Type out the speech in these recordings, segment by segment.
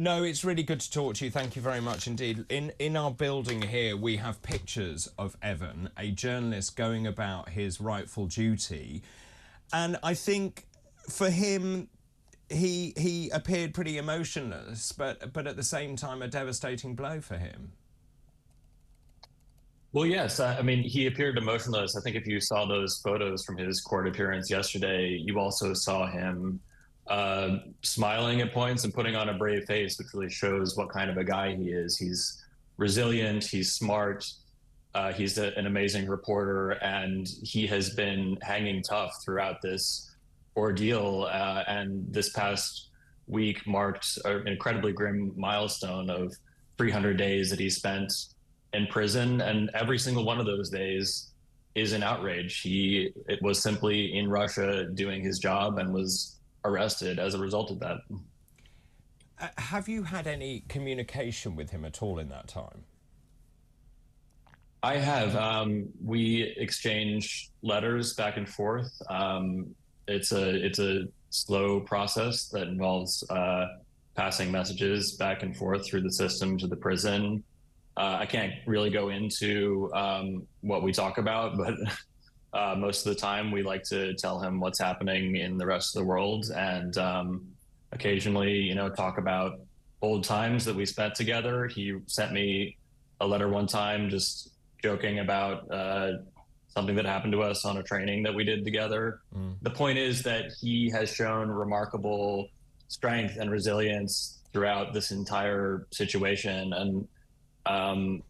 No, it's really good to talk to you. Thank you very much indeed. In our building here, we have pictures of Evan, a journalist going about his rightful duty. And I think for him, he appeared pretty emotionless, but at the same time, a devastating blow for him. Well, yes. I mean, he appeared emotionless. I think if you saw those photos from his court appearance yesterday, you also saw him smiling at points and putting on a brave face, which really shows what kind of a guy he is. He's resilient, he's smart, he's an amazing reporter, and he has been hanging tough throughout this ordeal. And this past week marked an incredibly grim milestone of 300 days that he spent in prison, and every single one of those days is an outrage. It was simply in Russia doing his job and was arrested as a result of that. Have you had any communication with him at all in that time? I have. We exchange letters back and forth. It's a slow process that involves passing messages back and forth through the system to the prison. I can't really go into what we talk about, but most of the time we like to tell him what's happening in the rest of the world, and occasionally, talk about old times that we spent together. He sent me a letter one time just joking about something that happened to us on a training that we did together. The point is that he has shown remarkable strength and resilience throughout this entire situation. And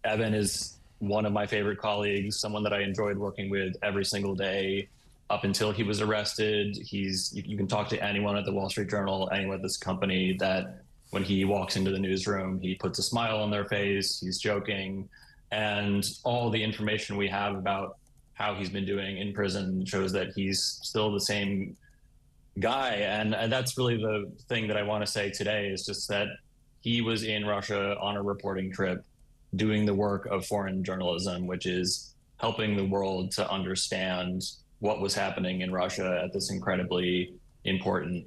Evan is one of my favorite colleagues, someone that I enjoyed working with every single day up until he was arrested. You can talk to anyone at the Wall Street Journal, anyone at this company, that when he walks into the newsroom, he puts a smile on their face, he's joking. And all the information we have about how he's been doing in prison shows that he's still the same guy. And that's really the thing that I want to say today, is just that he was in Russia on a reporting trip doing the work of foreign journalism, which is helping the world to understand what was happening in Russia at this incredibly important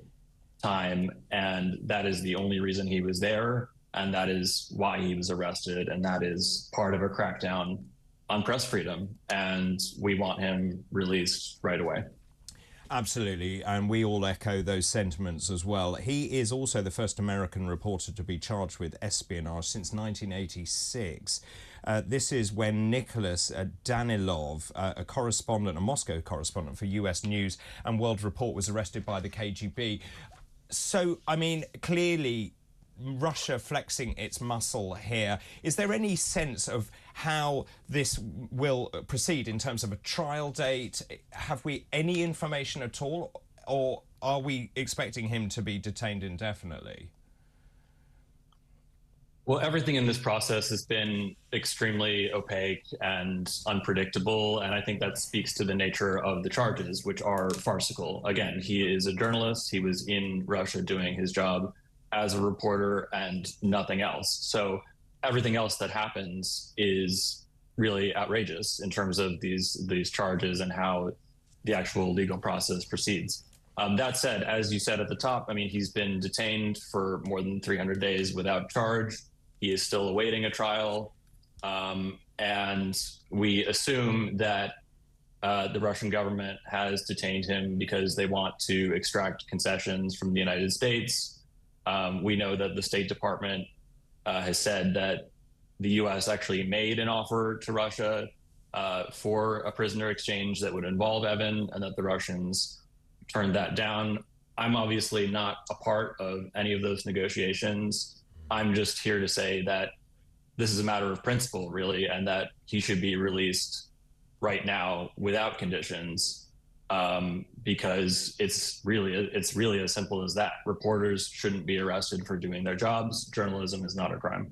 time. And that is the only reason he was there. And that is why he was arrested. And that is part of a crackdown on press freedom. And we want him released right away. Absolutely, and we all echo those sentiments as well. He is also the first American reporter to be charged with espionage since 1986. This is when Nicholas Danilov, a correspondent, a Moscow correspondent for US News and World Report, was arrested by the KGB. So, I mean, clearly Russia flexing its muscle here. Is there any sense of how this will proceed in terms of a trial date? Have we any information at all, or are we expecting him to be detained indefinitely? Well, everything in this process has been extremely opaque and unpredictable, and I think that speaks to the nature of the charges, which are farcical. Again, he is a journalist. He was in Russia doing his job as a reporter and nothing else. So everything else that happens is really outrageous in terms of these charges and how the actual legal process proceeds. That said, as you said at the top, I mean, he's been detained for more than 300 days without charge. He is still awaiting a trial. And we assume that the Russian government has detained him because they want to extract concessions from the United States. We know that the State Department has said that the U.S. actually made an offer to Russia for a prisoner exchange that would involve Evan, and that the Russians turned that down. I'm obviously not a part of any of those negotiations. I'm just here to say that this is a matter of principle, really, and that he should be released right now without conditions. Because it's really as simple as that. Reporters shouldn't be arrested for doing their jobs. Journalism is not a crime.